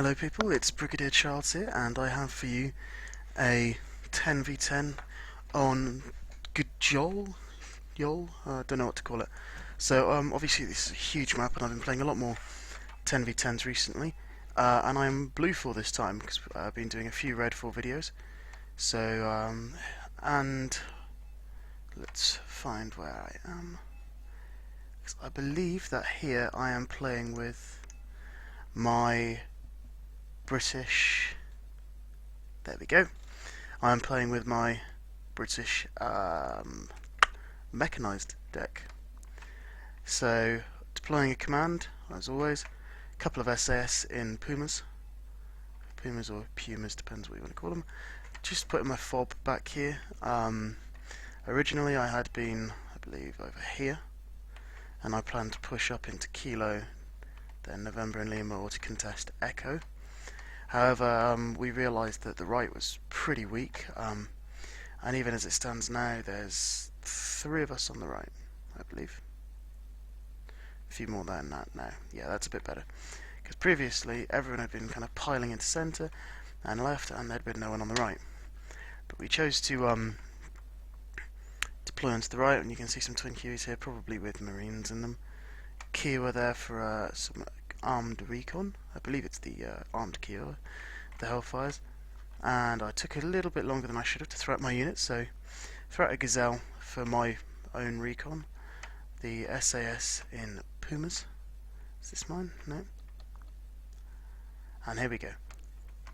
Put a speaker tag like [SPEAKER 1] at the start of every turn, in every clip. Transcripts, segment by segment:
[SPEAKER 1] Hello people, it's Brigadier Charles here, and I have for you a 10v10 on Gjol? I don't know what to call it. So obviously this is a huge map and I've been playing a lot more 10v10s recently, and I'm blue 4 this time because I've been doing a few red 4 videos. So and let's find where I am. I believe that here I am playing with my British. There we go. I'm playing with my British mechanised deck. So deploying a command, as always. A couple of SAS in Pumas. Pumas or Pumas, depends what you want to call them. Just putting my fob back here. Originally I had been, I believe, over here, and I planned to push up into Kilo, then November and Lima, or to contest Echo. However, we realised that the right was pretty weak, and even as it stands now, there's 3 of us on the right, I believe. A few more than that now. Yeah, that's a bit better. Because previously, everyone had been kind of piling into centre and left, and there'd been no one on the right. But we chose to deploy onto the right, and you can see some twin Kiwis here, probably with Marines in them. Kiowa there for some armed recon. I believe it's the armed Kiowa, the Hellfires. And I took a little bit longer than I should have to throw out my units, so throw out a Gazelle for my own recon. The SAS in Pumas. Is this mine? No. And here we go.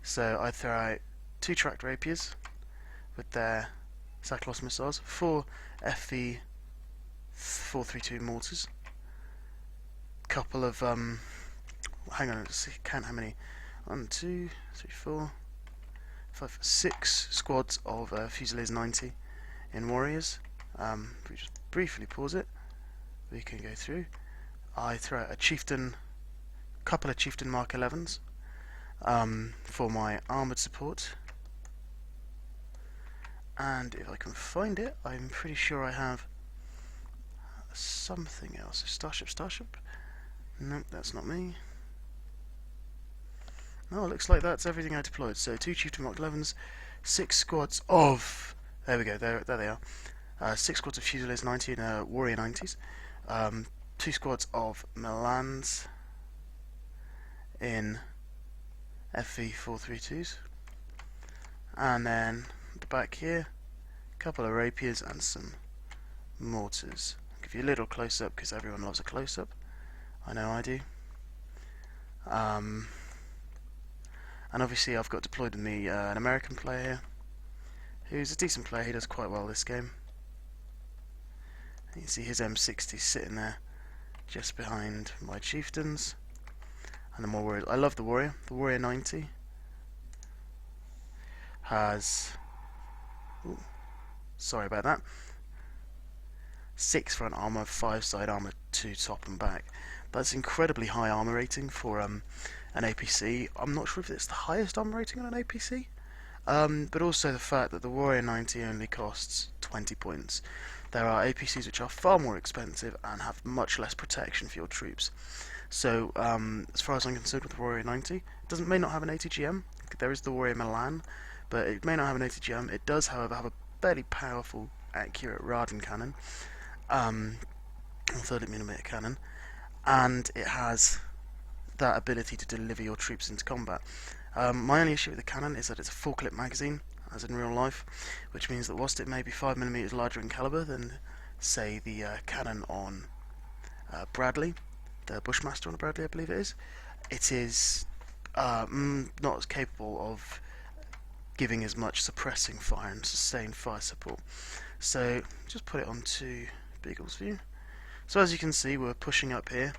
[SPEAKER 1] So I throw out 2 tracked rapiers with their Cyclops missiles, 4 FV 432 mortars, couple of hang on, let's count how many. 1, 2, 3, 4, 5, 6 squads of Fusiliers 90 in Warriors. If we just briefly pause it, we can go through. I throw out a Chieftain, couple of Chieftain Mark 11s for my armoured support. And if I can find it, I'm pretty sure I have something else. Starship. Nope, that's not me. No, it looks like that's everything I deployed. So 2 Chieftain Mark 11s, 6 squads of... There we go, there they are. 6 squads of Fusiliers 90 and Warrior 90s. 2 squads of Milans in FV 432s. And then at the back here, a couple of rapiers and some mortars. I'll give you a little close-up because everyone loves a close-up. I know I do. And obviously I've got deployed with me an American player here, who's a decent player. He does quite well this game. You can see his M60 sitting there just behind my chieftains. And the more warriors. I love the warrior. The warrior 90 has... Ooh, sorry about that. 6 front armour, 5 side armour, 2 top and back. That's incredibly high armour rating for an APC. I'm not sure if it's the highest armour rating on an APC, but also the fact that the Warrior 90 only costs 20 points. There are APCs which are far more expensive and have much less protection for your troops. So, as far as I'm concerned with the Warrior 90, it may not have an ATGM. There is the Warrior Milan, but it may not have an ATGM. It does, however, have a fairly powerful, accurate Radan cannon, 30mm cannon, and it has that ability to deliver your troops into combat. My only issue with the cannon is that it's a full clip magazine, as in real life, which means that whilst it may be 5mm larger in calibre than, say, the cannon on Bradley, the Bushmaster on a Bradley I believe it is not as capable of giving as much suppressing fire and sustained fire support. So just put it onto Beagle's view. So as you can see, we're pushing up here.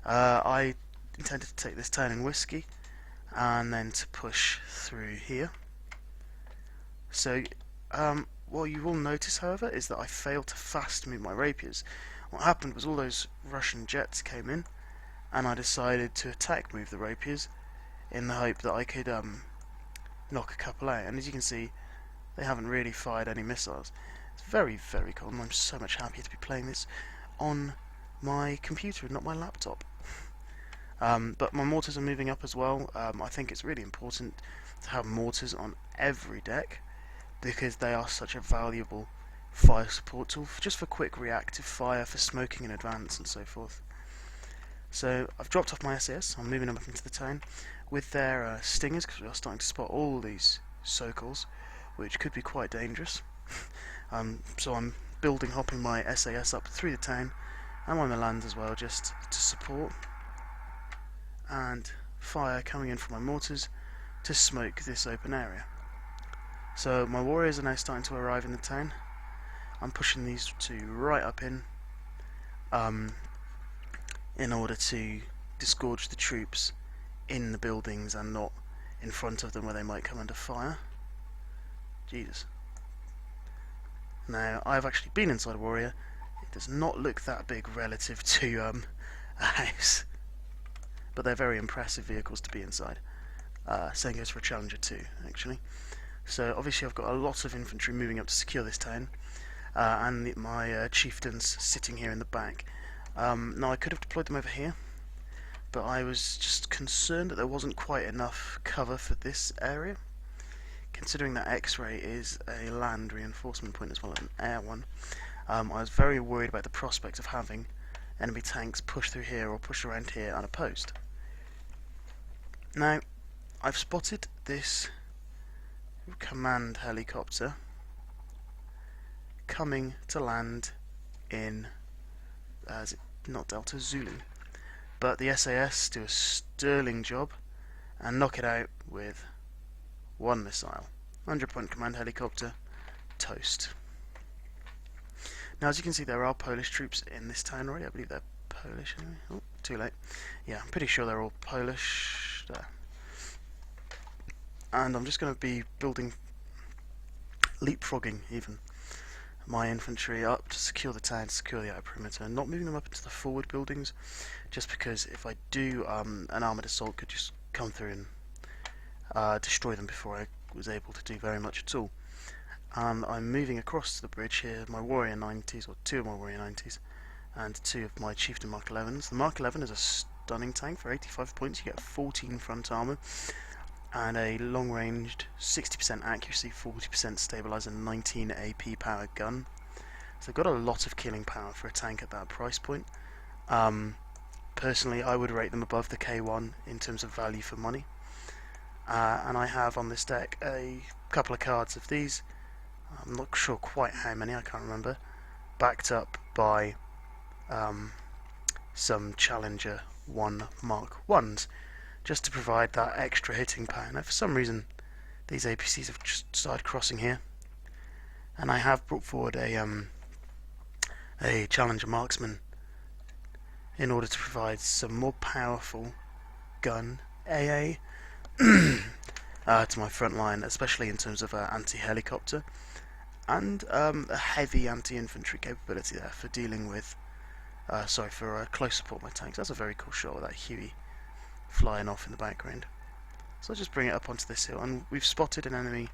[SPEAKER 1] I intended to take this turn in Whiskey and then to push through here. So what you will notice, however, is that I failed to fast move my rapiers. What happened was all those Russian jets came in, and I decided to attack move the rapiers in the hope that I could knock a couple out. And as you can see, they haven't really fired any missiles. It's very, very cool, and I'm so much happier to be playing this on my computer and not my laptop. But my mortars are moving up as well. I think it's really important to have mortars on every deck because they are such a valuable fire support tool, just for quick reactive fire, for smoking in advance and so forth. So I've dropped off my SAS, I'm moving them up into the town with their stingers, because we are starting to spot all these circles, which could be quite dangerous. So I'm hopping my SAS up through the town, and my Milans as well, just to support, and fire coming in from my mortars to smoke this open area. So my warriors are now starting to arrive in the town. I'm pushing these two right up in order to disgorge the troops in the buildings and not in front of them where they might come under fire. Jesus. Now, I've actually been inside a warrior. It does not look that big relative to a house, but they're very impressive vehicles to be inside. Same goes for a Challenger too, actually. So obviously I've got a lot of infantry moving up to secure this town, and my chieftains sitting here in the back. Now I could have deployed them over here, but I was just concerned that there wasn't quite enough cover for this area, considering that X-ray is a land reinforcement point as well as an air one. I was very worried about the prospect of having enemy tanks push through here or push around here unopposed. Now, I've spotted this command helicopter coming to land in, not Delta, Zulu. But the SAS do a sterling job and knock it out with one missile. 100-point command helicopter, toast. Now, as you can see, there are Polish troops in this town already. I believe they're Polish anyway. Oh, too late. Yeah, I'm pretty sure they're all Polish. There. And I'm just going to be leapfrogging even my infantry up to secure the town, to secure the outer perimeter, and not moving them up into the forward buildings, just because if I do, an armoured assault could just come through and destroy them before I was able to do very much at all. And I'm moving across to the bridge here, my Warrior 90s, or two of my Warrior 90s, and two of my Chieftain Mark 11s. The Mark 11 is a stunning tank. For 85 points you get 14 front armour, and a long-ranged 60% accuracy, 40% stabilizer, 19 AP powered gun. So I've got a lot of killing power for a tank at that price point. Personally, I would rate them above the K1 in terms of value for money. And I have on this deck a couple of cards of these. I'm not sure quite how many, I can't remember. Backed up by some Challenger 1 Mark 1s. Just to provide that extra hitting power. Now, for some reason, these APCs have just started crossing here, and I have brought forward a Challenger Marksman in order to provide some more powerful gun AA to my front line, especially in terms of anti-helicopter and a heavy anti-infantry capability there for dealing with, for close support my tanks. That's a very cool shot with that Huey flying off in the background. So I'll just bring it up onto this hill, and we've spotted an enemy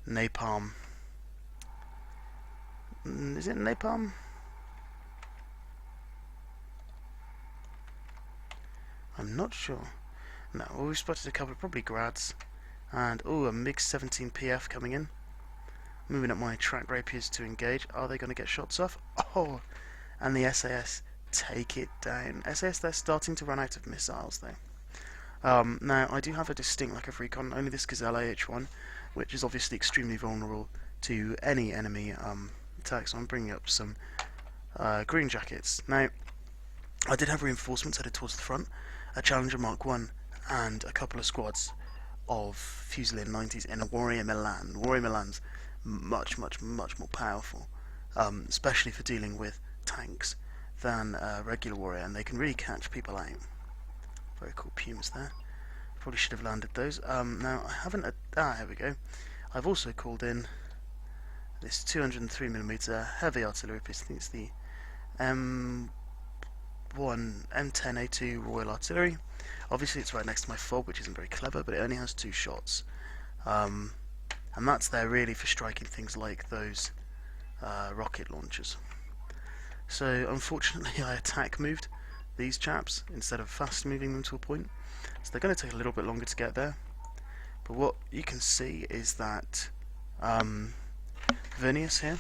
[SPEAKER 1] napalm. Is it napalm? I'm not sure. No, well, we've spotted a couple, probably grads, and a MiG-17 PF coming in. Moving up my track rapiers to engage. Are they going to get shots off? Oh, and the SAS take it down. SAS, they're starting to run out of missiles though. Now, I do have a distinct lack of recon, only this Gazelle AH-1, which is obviously extremely vulnerable to any enemy attack, so I'm bringing up some green jackets. Now, I did have reinforcements headed towards the front, a Challenger Mark 1, and a couple of squads of Fusilier 90s in a Warrior Milan. Warrior Milan's much more powerful, especially for dealing with tanks, than a regular Warrior, and they can really catch people out. Very cool Pumas there. Probably should have landed those. Now, I haven't... here we go. I've also called in this 203mm heavy artillery piece. I think it's the M10A2 Royal Artillery. Obviously, it's right next to my FOB, which isn't very clever, but it only has 2 shots. And that's there really for striking things like those rocket launchers. So, unfortunately, I attack moved these chaps instead of fast moving them to a point. So they're going to take a little bit longer to get there. But what you can see is that Vinius here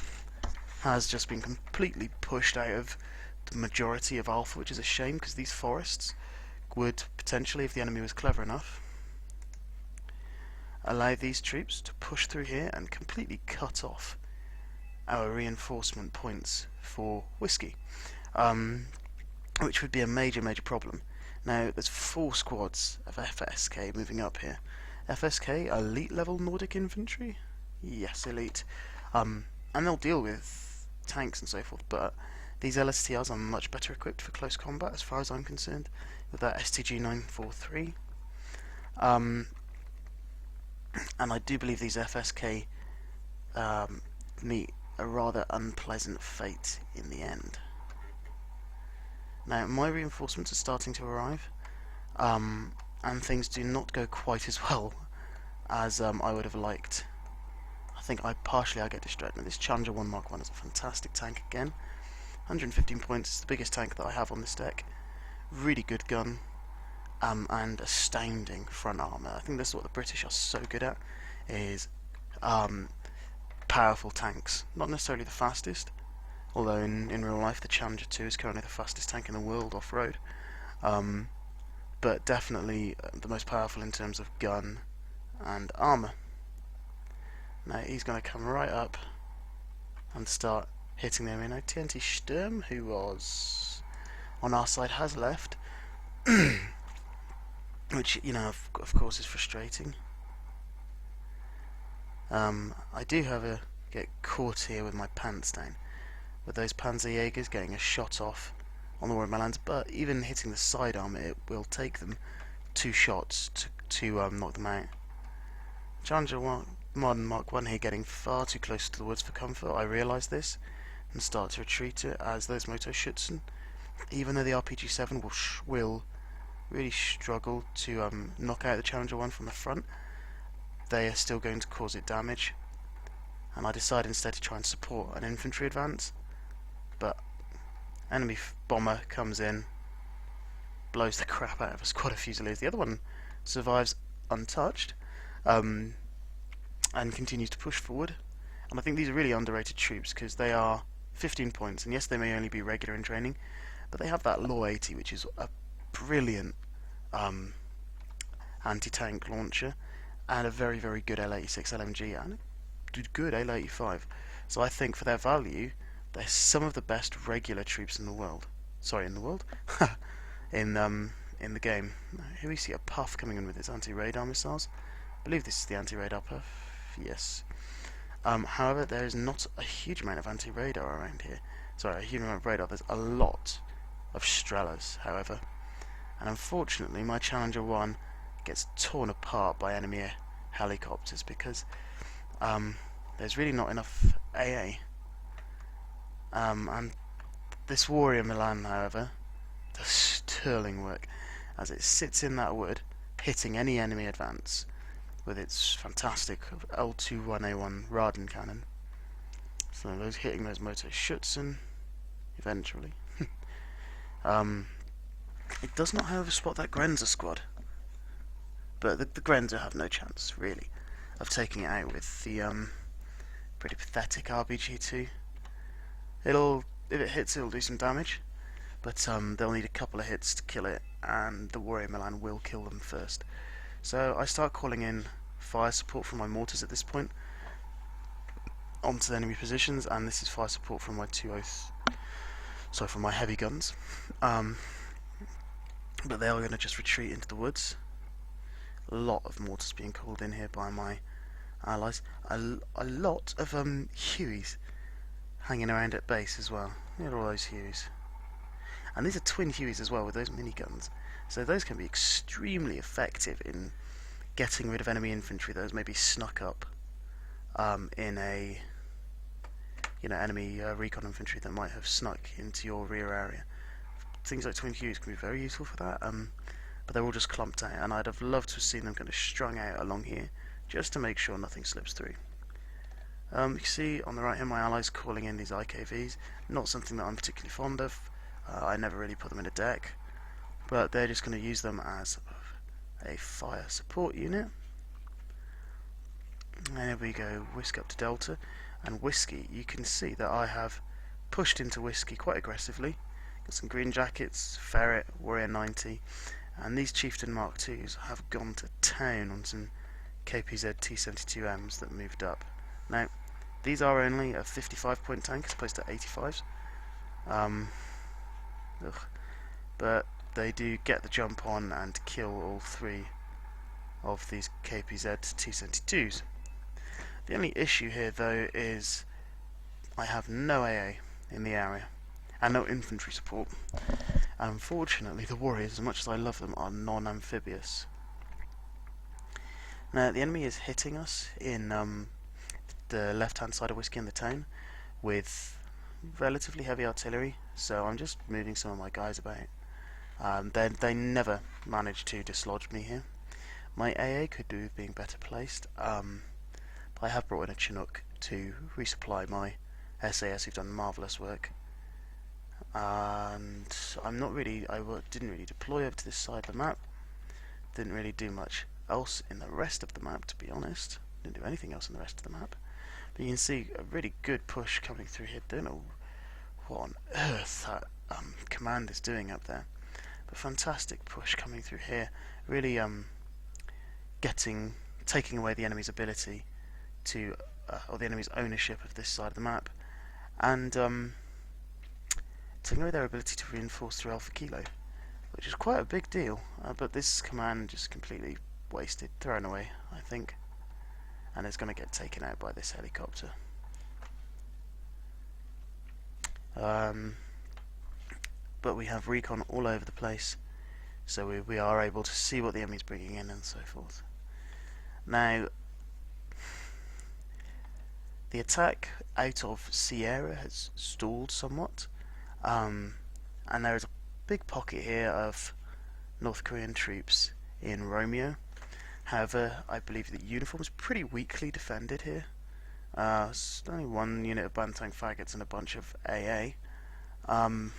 [SPEAKER 1] has just been completely pushed out of the majority of Alpha, which is a shame because these forests would potentially, if the enemy was clever enough, allow these troops to push through here and completely cut off our reinforcement points for Whiskey, which would be a major problem. Now there's 4 squads of FSK moving up here. FSK, elite level Nordic infantry? Yes, elite. And they'll deal with tanks and so forth, but these LSTRs are much better equipped for close combat as far as I'm concerned, with that STG 943. And I do believe these FSK meet a rather unpleasant fate in the end. Now my reinforcements are starting to arrive, and things do not go quite as well as I would have liked. I think I get distracted. Now, this Challenger 1 Mark 1 is a fantastic tank again. 115 points, it's the biggest tank that I have on this deck. Really good gun, and astounding front armour. I think that's what the British are so good at, is powerful tanks. Not necessarily the fastest, although in real life the Challenger 2 is currently the fastest tank in the world off-road. But definitely the most powerful in terms of gun and armour. Now he's going to come right up and start hitting them. Now TNT Sturm, who was on our side, has left, which, you know, of course is frustrating. I do, however, get caught here with my pants down, with those Panzerjägers getting a shot off on the Wargame, but even hitting the side arm, it will take them 2 shots to knock them out. Challenger 1 Modern Mark 1 here getting far too close to the woods for comfort. I realise this and start to retreat it as those Motorschützen, even though the RPG-7 will really struggle to knock out the Challenger 1 from the front, they are still going to cause it damage, and I decide instead to try and support an infantry advance, but enemy bomber comes in, blows the crap out of a squad of Fusiliers. The other one survives untouched, and continues to push forward. And I think these are really underrated troops because they are 15 points, and yes, they may only be regular in training, but they have that Law 80, which is a brilliant anti-tank launcher, and a very good L86 LMG, and a good L85. So I think for their value, they're some of the best regular troops in the world. Sorry, in the world? in the game. Here we see a Puff coming in with his anti-radar missiles. I believe this is the anti-radar Puff. Yes. However, there is not a huge amount of anti-radar around here. Sorry, a huge amount of radar. There's a lot of Strelas, however. And unfortunately, my Challenger 1 gets torn apart by enemy helicopters because there's really not enough AA. And this Warrior Milan, however, does sterling work as it sits in that wood, hitting any enemy advance with its fantastic L21A1 Raden cannon. So those hitting those Motorschützen eventually. It does not, however, spot that Grenzer squad, but the Grenzer have no chance really of taking it out with the pretty pathetic RPG-2. If it hits, it'll do some damage, but they'll need a couple of hits to kill it, and the Warrior Milan will kill them first. So I start calling in fire support from my mortars at this point onto the enemy positions, and this is fire support from my from my heavy guns. But they are going to just retreat into the woods. A lot of mortars being called in here by my allies. A lot of Hueys hanging around at base as well. Look at all those Hueys. And these are twin Hueys as well with those miniguns. So those can be extremely effective in getting rid of enemy infantry that has maybe snuck up in a enemy recon infantry that might have snuck into your rear area. Things like twin Hueys can be very useful for that, but they're all just clumped out, and I'd have loved to have seen them kind of strung out along here just to make sure nothing slips through. You can see on the right here my allies calling in these IKVs, not something that I'm particularly fond of. I never really put them in a deck. but they're just going to use them as a fire support unit. And here we go, Whisk up to Delta, and Whiskey, you can see that I have pushed into Whiskey quite aggressively. Got some green jackets, Ferret, Warrior 90, and these Chieftain Mark IIs have gone to town on some KPZ T72Ms that moved up. Now, these are only a 55 point tank as opposed to 85s, but they do get the jump on and kill all three of these KPZ T72s. The only issue here though is I have no AA in the area and no infantry support, and unfortunately the warriors, as much as I love them, are non-amphibious. Now the enemy is hitting us in the left hand side of Whiskey in the town with relatively heavy artillery, so I'm just moving some of my guys about. They never manage to dislodge me here. My AA could do with being better placed, but I have brought in a Chinook to resupply my SAS who've done marvellous work. And I didn't really deploy over to this side of the map, didn't really do much else in the rest of the map, to be honest. Didn't do anything else in the rest of the map. But you can see a really good push coming through here. Don't know what on earth that command is doing up there, but fantastic push coming through here. Really taking away the enemy's ability to, or the enemy's ownership of this side of the map, and taking away their ability to reinforce through Alpha Kilo, which is quite a big deal. But this command just completely wasted, thrown away, I think, and it's going to get taken out by this helicopter. But we have recon all over the place, so we are able to see what the enemy's bringing in and so forth. Now, the attack out of Sierra has stalled somewhat, and there is a big pocket here of North Korean troops in Romeo. However, I believe the uniform is pretty weakly defended here. It's only one unit of Bantang faggots and a bunch of AA. And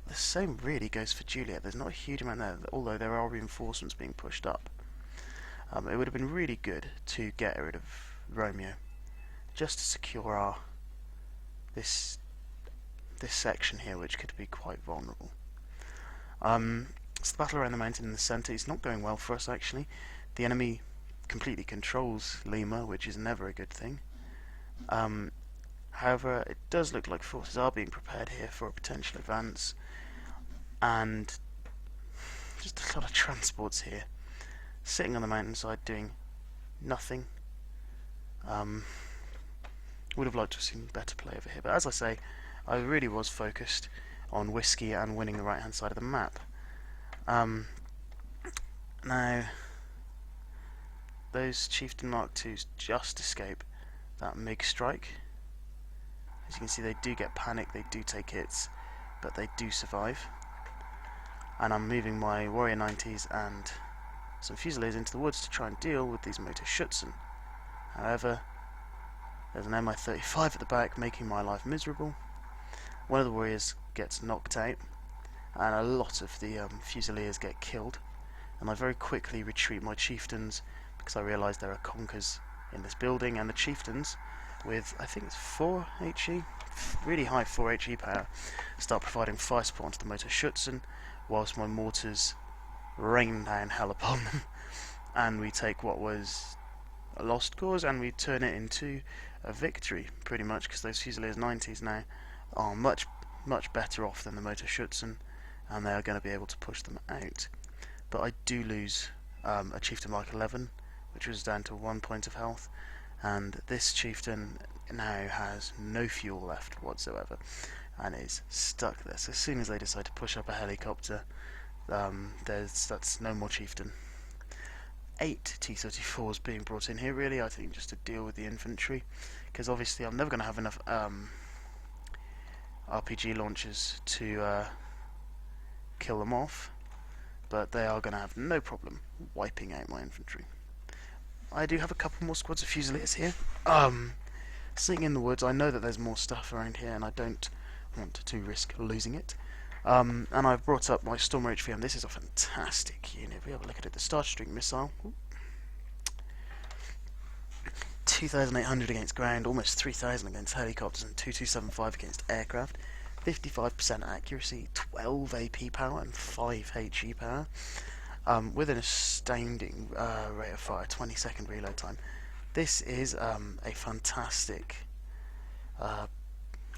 [SPEAKER 1] the same really goes for Juliet. There's not a huge amount there, although there are reinforcements being pushed up. It would have been really good to get rid of Romeo, just to secure this section here, which could be quite vulnerable. So the battle around the mountain in the centre is not going well for us, actually. The enemy completely controls Lima, which is never a good thing. However, it does look like forces are being prepared here for a potential advance, and just a lot of transports here, sitting on the mountainside doing nothing. Would have liked to have seen better play over here, but as I say, I really was focused on Whiskey and winning the right hand side of the map. Now, those Chieftain Mark IIs just escape that MiG strike. As you can see, they do get panicked, they do take hits, but they do survive. And I'm moving my Warrior 90s and some Fusiliers into the woods to try and deal with these Motor Schutzen. However, there's an Mi-35 at the back, making my life miserable. One of the Warriors gets knocked out, and a lot of the Fusiliers get killed. And I very quickly retreat my Chieftains, because I realise there are conkers in this building, and the Chieftains, with I think it's 4 HE, really high 4 HE power, start providing fire support onto the Motor Schutzen, whilst my mortars rain down hell upon them, and we take what was a lost cause and we turn it into a victory, pretty much, because those Fusiliers 90s now are much better off than the Motor Schutzen, and they are going to be able to push them out. But I do lose a Chieftain Mark 11, which was down to 1 point of health, and this Chieftain now has no fuel left whatsoever and is stuck there. So as soon as they decide to push up a helicopter, that's no more Chieftain. 8 T-34s being brought in here, really, I think, just to deal with the infantry, because obviously I'm never going to have enough RPG launchers to kill them off, but they are going to have no problem wiping out my infantry. I do have a couple more squads of Fusiliers here, sitting in the woods. I know that there's more stuff around here, and I don't want to risk losing it. And I've brought up my Stormer HVM. This is a fantastic unit. If we have a look at it, the Starstreak missile, 2,800 against ground, almost 3,000 against helicopters, and 2,275 against aircraft. 55% accuracy, 12 AP power, and 5 HE power. With an astounding rate of fire, 20-second reload time. This is a fantastic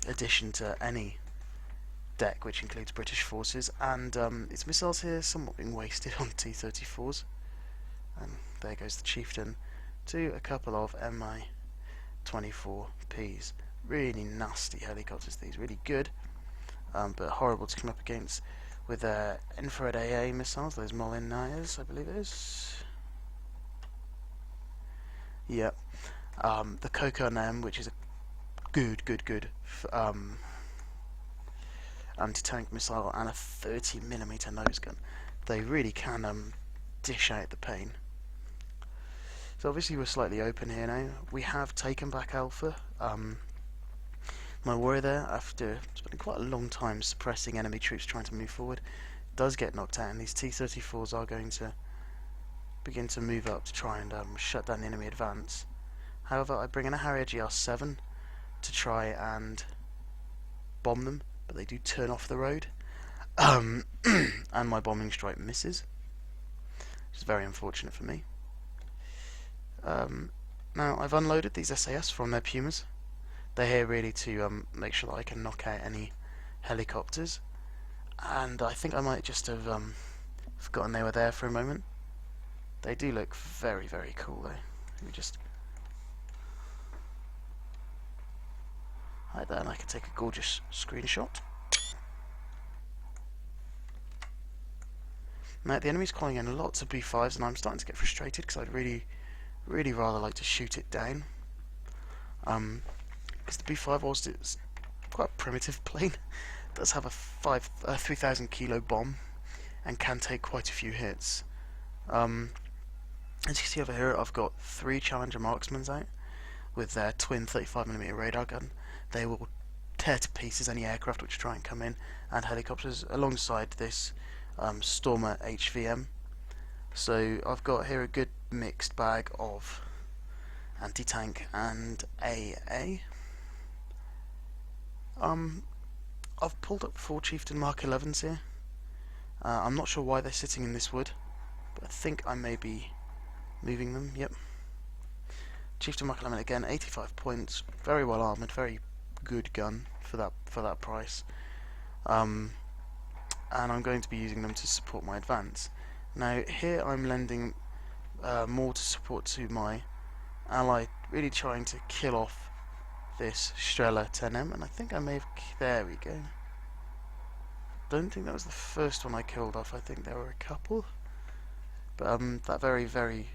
[SPEAKER 1] addition to any deck which includes British forces, and its missiles here somewhat being wasted on T-34s. And there goes the Chieftain to a couple of Mi-24Ps. Really nasty helicopters these, really good, but horrible to come up against with their infrared AA missiles, those Molinairs, I believe it is. Yep. The Kokon M, which is a good anti-tank missile, and a 30mm nose gun. They really can dish out the pain. So obviously we're slightly open here now. We have taken back Alpha. My warrior there, after spending quite a long time suppressing enemy troops trying to move forward, does get knocked out, and these T-34s are going to begin to move up to try and shut down the enemy advance. However, I bring in a Harrier GR7 to try and bomb them, but they do turn off the road, and my bombing strike misses, which is very unfortunate for me. Now, I've unloaded these SAS from their Pumas. They're here really to make sure that I can knock out any helicopters, and I think I might just have forgotten they were there for a moment. They do look very cool though. Let me just hide that, and I can take a gorgeous screenshot. Now the enemy's calling in lots of B5s, and I'm starting to get frustrated because I'd really rather like to shoot it down. Because the B5, whilst it's quite a primitive plane, does have a 3,000 kilo bomb and can take quite a few hits. As you can see over here, I've got 3 Challenger marksmans out with their twin 35mm radar gun. They will tear to pieces any aircraft which try and come in, and helicopters alongside this Stormer HVM. So I've got here a good mixed bag of anti-tank and AA. I've pulled up 4 Chieftain Mark 11s here. I'm not sure why they're sitting in this wood, but I think I may be moving them. Yep. Chieftain Mark 11 again, 85 points, very well armoured, very good gun for that price. And I'm going to be using them to support my advance. Now here I'm lending more to support to my ally, really trying to kill off this Strela 10M, and I think I may have... there we go. Don't think that was the first one I killed off, I think there were a couple. But that very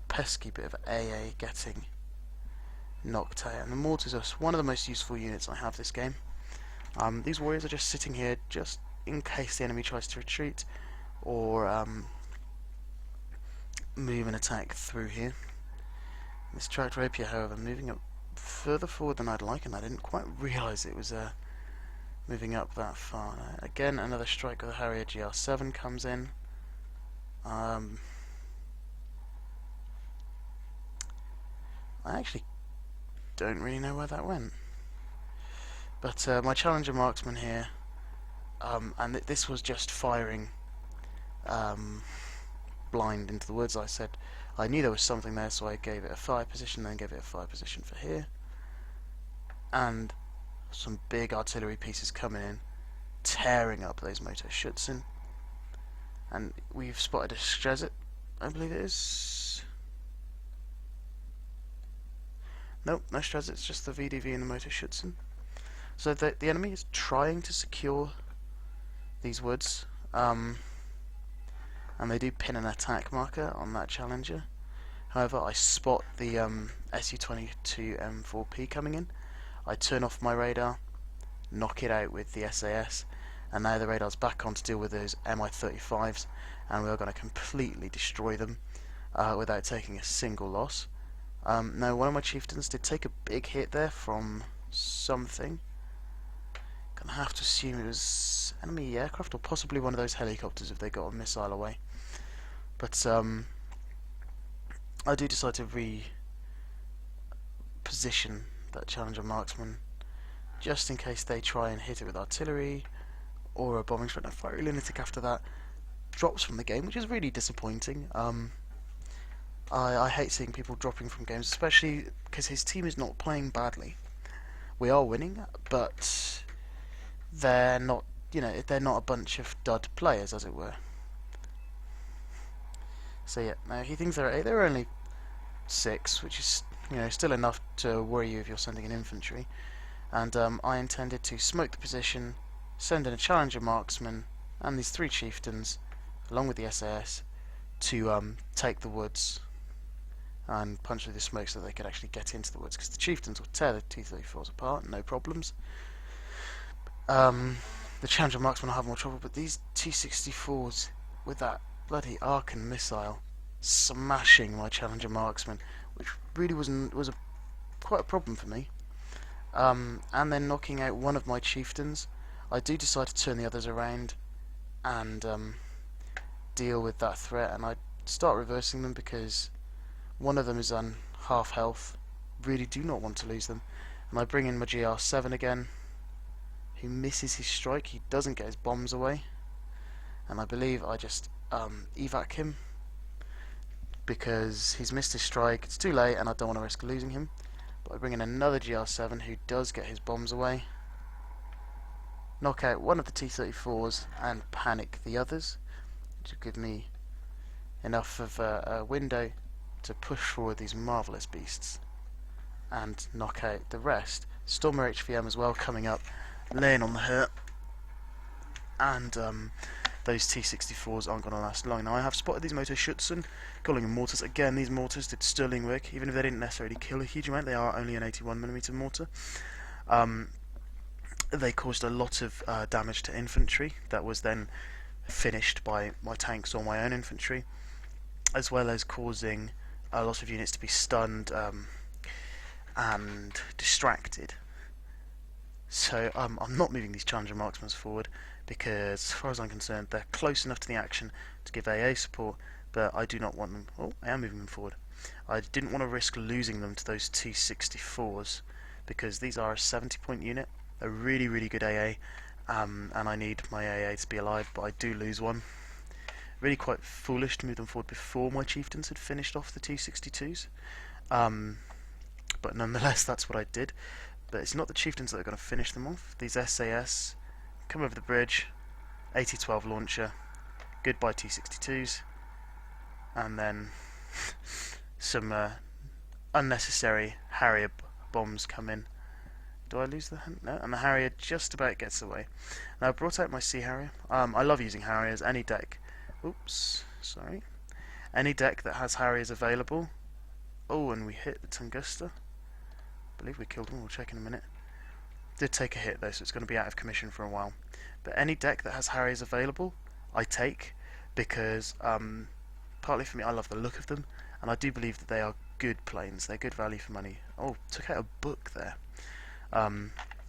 [SPEAKER 1] pesky bit of AA getting knocked out, and the mortars are one of the most useful units I have this game. These warriors are just sitting here just in case the enemy tries to retreat or move and attack through here. This tracked rapier, however, moving up further forward than I'd like, and I didn't quite realise it was moving up that far. Again, another strike with a Harrier GR7 comes in. I actually don't really know where that went. But my Challenger marksman here, and this was just firing blind into the woods. I knew there was something there, so I gave it a fire position, then gave it a fire position for here. And some big artillery pieces coming in, tearing up those motor Schutzen. And we've spotted a Strezit, I believe it is. Nope, no Strezit, it's just the VDV and the motor Schutzen. So the enemy is trying to secure these woods, and they do pin an attack marker on that Challenger. However, I spot the Su-22 M4P coming in. I turn off my radar, knock it out with the SAS, and now the radar's back on to deal with those Mi-35s, and we're going to completely destroy them without taking a single loss. Now, one of my chieftains did take a big hit there from something. Gonna have to assume it was enemy aircraft or possibly one of those helicopters if they got a missile away. But I do decide to reposition that Challenger marksman just in case they try and hit it with artillery or a bombing strike. Now, Fiery Lunatic after that drops from the game, which is really disappointing. I hate seeing people dropping from games, especially because his team is not playing badly. We are winning, but they're not, they're not a bunch of dud players, as it were. So yeah, now he thinks they're 8. They're only 6, which is, still enough to worry you if you're sending an infantry. And I intended to smoke the position, send in a Challenger marksman and these 3 chieftains, along with the SAS, to take the woods and punch through the smoke so they could actually get into the woods, because the chieftains would tear the T-34s apart, no problems. The Challenger marksmen will have more trouble, but these T-64s with that bloody Archon missile smashing my Challenger marksman, which really was quite a problem for me. And then knocking out one of my chieftains, I do decide to turn the others around and deal with that threat, and I start reversing them because one of them is on half health. Really do not want to lose them. And I bring in my GR7 again. He misses his strike, he doesn't get his bombs away. And I believe I just evac him because he's missed his strike. It's too late and I don't want to risk losing him. But I bring in another GR7 who does get his bombs away. Knock out one of the T-34s and panic the others, which will give me enough of a window to push forward these marvellous beasts and knock out the rest. Stormer HVM as well coming up, laying on the hurt, and those T-64s aren't going to last long. Now I have spotted these Moto Schutzen, calling them mortars. Again, these mortars did sterling work, even if they didn't necessarily kill a huge amount. They are only an 81mm mortar. They caused a lot of damage to infantry that was then finished by my tanks or my own infantry, as well as causing a lot of units to be stunned and distracted. So I'm not moving these Challenger marksmen forward because, as far as I'm concerned, they're close enough to the action to give AA support, but I do not want them. Oh, I am moving them forward. I didn't want to risk losing them to those T-64s because these are a 70-point unit, a really, really good AA, and I need my AA to be alive, but I do lose one. Really quite foolish to move them forward before my chieftains had finished off the T-62s, but nonetheless that's what I did. But it's not the chieftains that are going to finish them off. These SAS come over the bridge, 80-12 launcher, goodbye T-62s, and then some unnecessary Harrier bombs come in. Do I lose the hand? No, and the Harrier just about gets away. Now I brought out my Sea Harrier. I love using Harriers. Any deck, any deck that has Harriers available. Oh, and we hit the Tunguska. I believe we killed one. We'll check in a minute. Did take a hit though, so it's going to be out of commission for a while. But any deck that has Harriers available, I take, because partly for me, I love the look of them, and I do believe that they are good planes. They're good value for money. Oh, took out a book there.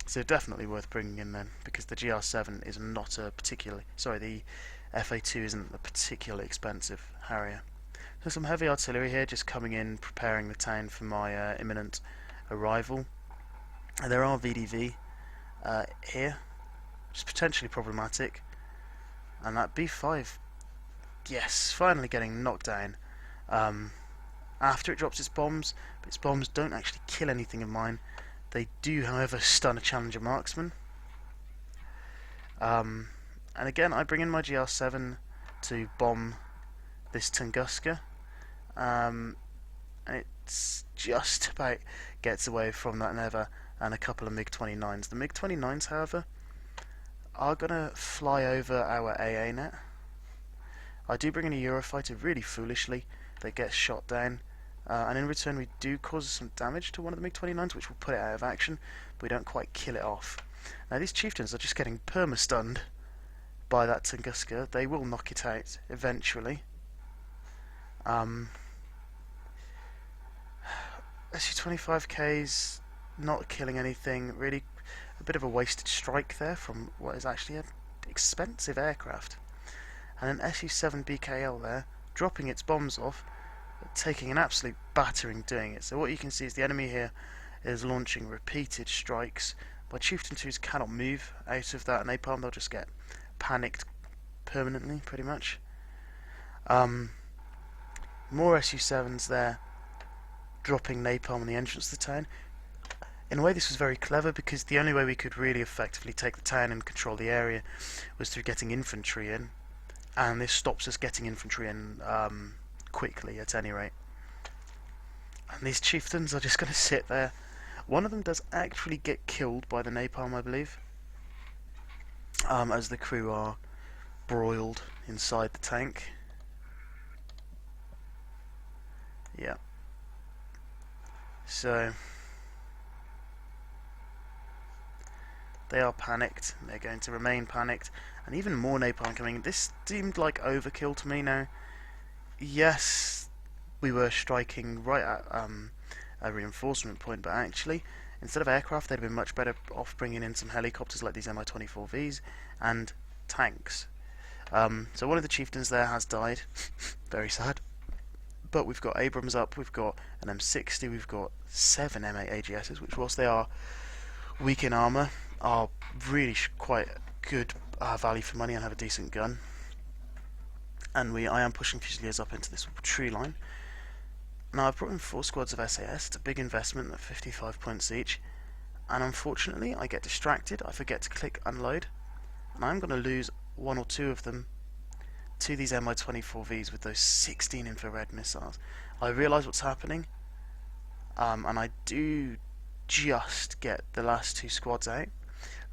[SPEAKER 1] So definitely worth bringing in then, because the GR7 is not a particularly... Sorry, the FA2 isn't a particularly expensive Harrier. So some heavy artillery here, just coming in, preparing the town for my imminent arrival. And there are VDV here, which is potentially problematic. And that B5, yes, finally getting knocked down. After it drops its bombs, but its bombs don't actually kill anything of mine. They do, however, stun a Challenger marksman. And again, I bring in my GR7 to bomb this Tunguska. And it's just about gets away from that Neva and a couple of MiG-29s. The MiG-29s, however, are going to fly over our AA net. I do bring in a Eurofighter really foolishly. They get shot down. And in return we do cause some damage to one of the MiG-29s, which will put it out of action, but we don't quite kill it off. Now these chieftains are just getting perma-stunned by that Tunguska. They will knock it out eventually. SU-25Ks not killing anything, really. a bit of a wasted strike there from what is actually an expensive aircraft. And an Su-7 BKL there, dropping its bombs off, taking an absolute battering doing it. So what you can see is the enemy here is launching repeated strikes. My Chieftain 2s cannot move out of that napalm, they'll just get panicked permanently, pretty much. More Su-7s there, dropping napalm on the entrance to the town. In a way this was very clever, because the only way we could really effectively take the town and control the area was through getting infantry in, and this stops us getting infantry in quickly at any rate. And these chieftains are just going to sit there. One of them does actually get killed by the napalm, I believe, as the crew are broiled inside the tank. Yeah. So they are panicked, they're going to remain panicked, and even more napalm coming. This seemed like overkill to me now. Yes, we were striking right at a reinforcement point, but actually, instead of aircraft, they'd have been much better off bringing in some helicopters like these Mi-24Vs and tanks. So one of the chieftains there has died, very sad. But we've got Abrams up, we've got an M60, we've got 7 M8 AGSs, which whilst they are weak in armour, are really quite good value for money and have a decent gun. And I am pushing Fusiliers up into this tree line. Now I've brought in 4 squads of SAS, it's a big investment at 55 points each, and unfortunately I get distracted, I forget to click unload, and I'm going to lose 1 or 2 of them to these Mi-24Vs with those 16 infrared missiles. I realise what's happening, and I do just get the last 2 squads out.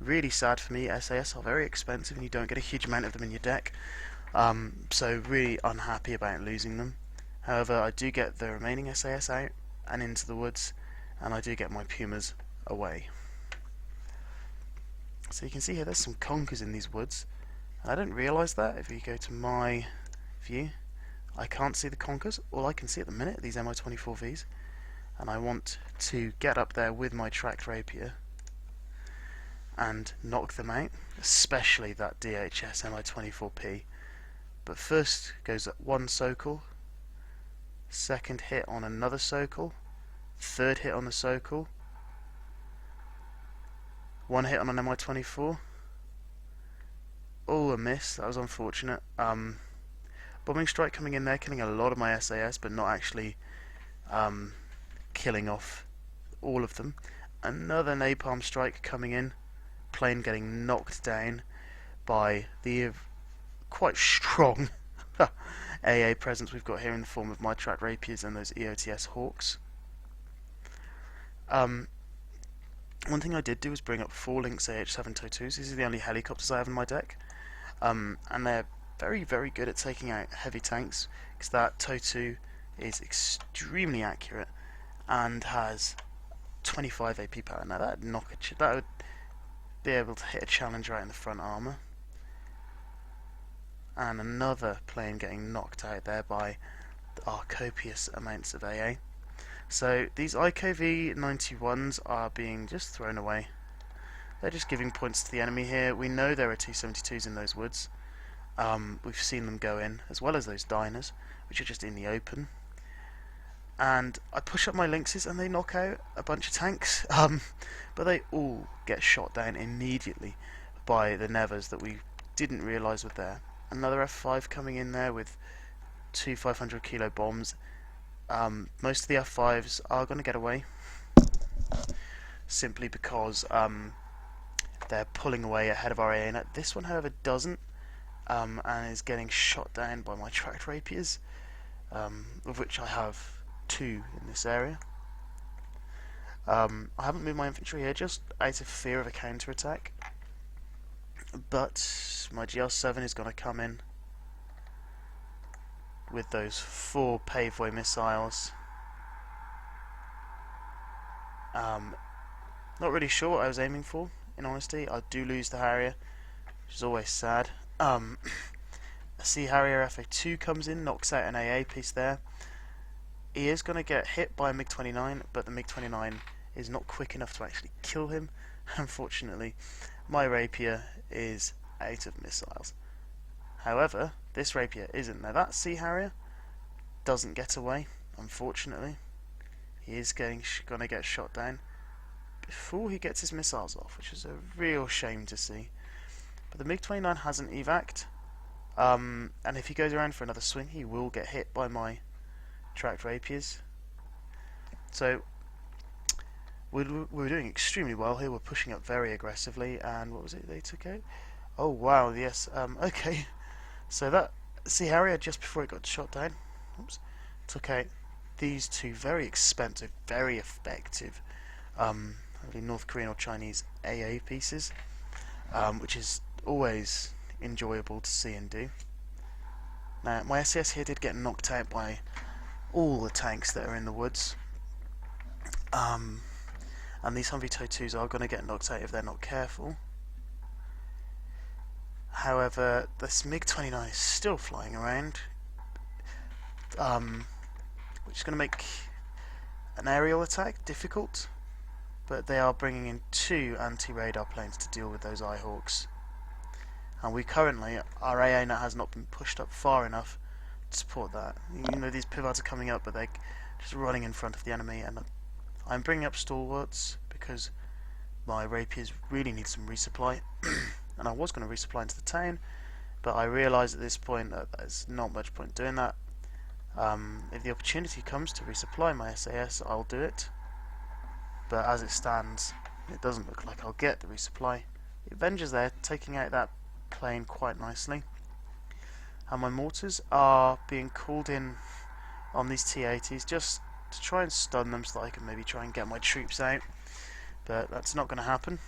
[SPEAKER 1] Really sad for me. SAS are very expensive and you don't get a huge amount of them in your deck, so really unhappy about losing them. However, I do get the remaining SAS out and into the woods, and I do get my Pumas away. So you can see here there's some conkers in these woods. I didn't realise that. If you go to my view, I can't see the conkers. All I can see at the minute are these Mi-24Vs, and I want to get up there with my tracked rapier and knock them out, especially that DHS Mi-24P. But first goes at 1 Sokol, second hit on another Sokol, third hit on the Sokol, 1 hit on an Mi-24. Oh, a miss. That was unfortunate. Bombing strike coming in there, killing a lot of my SAS, but not actually killing off all of them. Another napalm strike coming in, plane getting knocked down by the quite strong AA presence we've got here in the form of my tracked rapiers and those EOTS Hawks. One thing I did do was bring up 4 Lynx AH-7 TOW2s. These are the only helicopters I have in my deck. And they're very, very good at taking out heavy tanks, because that TOW2 is extremely accurate and has 25 AP power. Now that would be able to hit a Challenger out in the front armour. And another plane getting knocked out there by our copious amounts of AA. So these IKV 91s are being just thrown away. They're just giving points to the enemy here. We know there are T-72s in those woods. We've seen them go in, as well as those diners, which are just in the open. And I push up my Lynxes and they knock out a bunch of tanks, but they all get shot down immediately by the Nevers that we didn't realise were there. Another F5 coming in there with 2 500 kilo bombs. Most of the F5s are going to get away, simply because they're pulling away ahead of our ANet. This one, however, doesn't, and is getting shot down by my tracked rapiers, of which I have 2 in this area. I haven't moved my infantry here just out of fear of a counter-attack, but my GL7 is going to come in with those 4 paveway missiles. Not really sure what I was aiming for, in honesty. I do lose the Harrier, which is always sad. I see Harrier FA2 comes in, knocks out an AA piece there. He is going to get hit by a MiG-29, but the MiG-29 is not quick enough to actually kill him, Unfortunately, my rapier is out of missiles. However, this rapier isn't. Now that Sea Harrier doesn't get away, unfortunately. He is gonna get shot down before he gets his missiles off, which is a real shame to see. But the MiG-29 hasn't evac'd, and if he goes around for another swing, he will get hit by my tracked rapiers. So we're doing extremely well here. We're pushing up very aggressively, and what was it they took out? Oh wow, yes. Okay, so that Sea Harrier just before it got shot down, oops, took out these two very expensive, very effective, North Korean or Chinese AA pieces, which is always enjoyable to see and do. Now, my SAS here did get knocked out by all the tanks that are in the woods, and these Humvee TOW 2s are going to get knocked out if they're not careful. However, this MiG-29 is still flying around, which is going to make an aerial attack difficult, but they are bringing in 2 anti-radar planes to deal with those Eyehawks. And we currently, our AA now has not been pushed up far enough to support that. You know, these pivots are coming up, but they're just running in front of the enemy, and I'm bringing up stalwarts because my rapiers really need some resupply. And I was going to resupply into the town, but I realised at this point that there's not much point doing that. If the opportunity comes to resupply my SAS, I'll do it. But as it stands, it doesn't look like I'll get the resupply. The Avenger's there, taking out that plane quite nicely. And my mortars are being called in on these T-80s just to try and stun them so that I can maybe try and get my troops out. But that's not going to happen.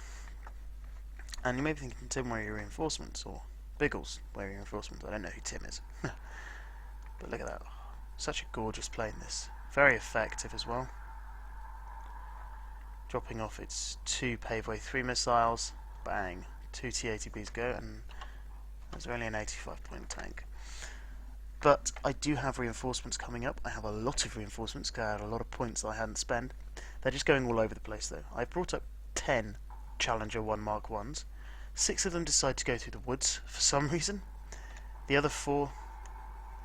[SPEAKER 1] And you may be thinking, Tim, where are your reinforcements? Or Biggles, where are your reinforcements? I don't know who Tim is. But look at that. Such a gorgeous plane, this. Very effective as well. Dropping off its 2 Paveway 3 missiles. Bang. 2 T-80Bs go, and there's only an 85-point tank. But I do have reinforcements coming up. I have a lot of reinforcements, because I had a lot of points that I hadn't spent. They're just going all over the place, though. I've brought up 10 Challenger 1 Mark 1s. 6 of them decide to go through the woods for some reason. The other 4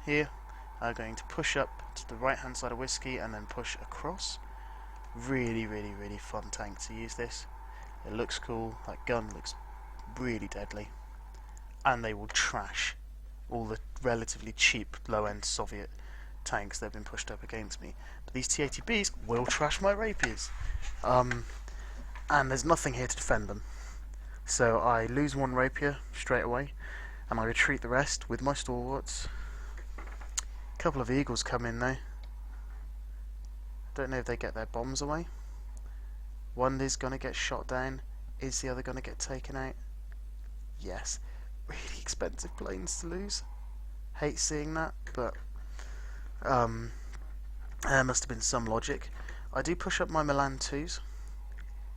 [SPEAKER 1] here are going to push up to the right-hand side of Whiskey and then push across. Really, really, really fun tank to use this. It looks cool. That gun looks really deadly. And they will trash all the relatively cheap low-end Soviet tanks that have been pushed up against me. But these T-80Bs will trash my rapiers. And there's nothing here to defend them. So I lose 1 rapier straight away, and I retreat the rest with my stalwarts. A couple of eagles come in though. Don't know if they get their bombs away. One is going to get shot down. Is the other going to get taken out? Yes. Really expensive planes to lose. Hate seeing that, but there must have been some logic. I do push up my Milan 2s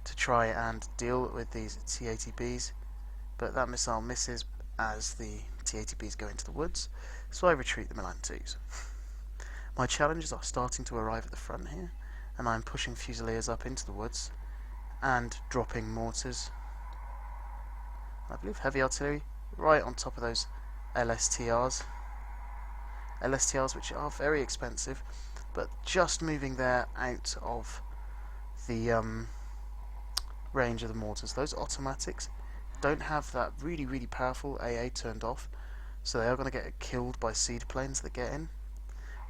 [SPEAKER 1] to try and deal with these T-80Bs, but that missile misses as the T-80Bs go into the woods, so I retreat the Milan 2s. My Challengers are starting to arrive at the front here, and I'm pushing Fusiliers up into the woods and dropping mortars. I believe heavy artillery right on top of those LSTRs. LSTRs which are very expensive, but just moving there out of the range of the mortars. Those automatics don't have that really, really powerful AA turned off, so they are going to get killed by seed planes that get in.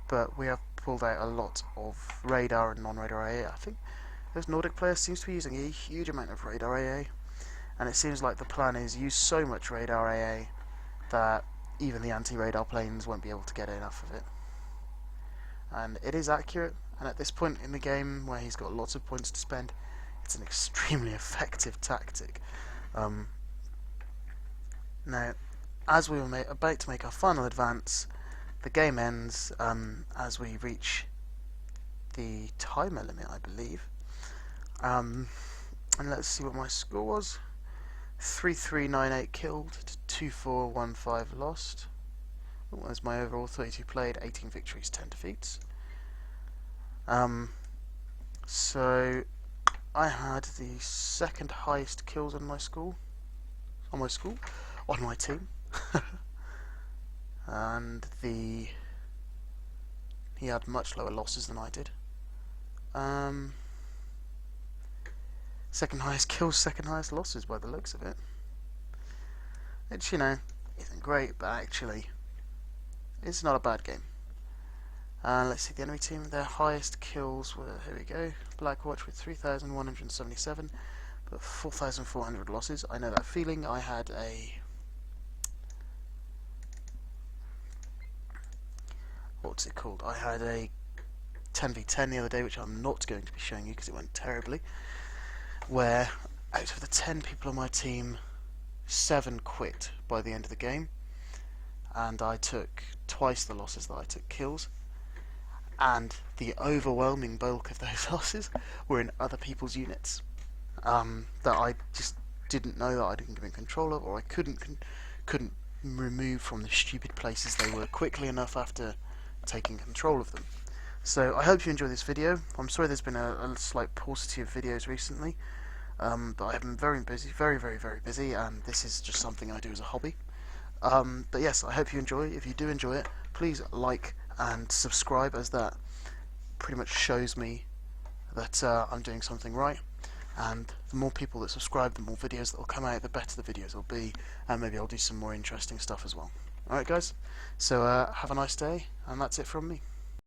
[SPEAKER 1] But we have pulled out a lot of radar and non-radar AA. I think those Nordic players seem to be using a huge amount of radar AA, and it seems like the plan is use so much radar AA that even the anti-radar planes won't be able to get enough of it. And it is accurate, and at this point in the game where he's got lots of points to spend, it's an extremely effective tactic. Now, as we were about to make our final advance, the game ends as we reach the timer limit, I believe. And let's see what my score was. 3398 killed to 2415 lost. That was my overall. 32 played, 18 victories, 10 defeats. So I had the second highest kills on my team, and he had much lower losses than I did. Second highest kills, second highest losses by the looks of it. Which, isn't great, but actually, it's not a bad game. Let's see, the enemy team, their highest kills were, here we go, Blackwatch with 3,177, but 4,400 losses. I know that feeling. I had a... what's it called? I had a 10v10 the other day, which I'm not going to be showing you because it went terribly, where out of the 10 people on my team, 7 quit by the end of the game, and I took twice the losses that I took kills, and the overwhelming bulk of those losses were in other people's units that I just didn't know that I didn't give in control of, or I couldn't remove from the stupid places they were quickly enough after taking control of them. So I hope you enjoy this video. I'm sorry there's been a slight paucity of videos recently, but I've been very busy, very busy, and this is just something I do as a hobby. But yes, I hope you enjoy. If you do enjoy it, please like and subscribe, as that pretty much shows me that I'm doing something right. And the more people that subscribe, the more videos that will come out, the better the videos will be, and maybe I'll do some more interesting stuff as well. Alright guys, so have a nice day, and that's it from me.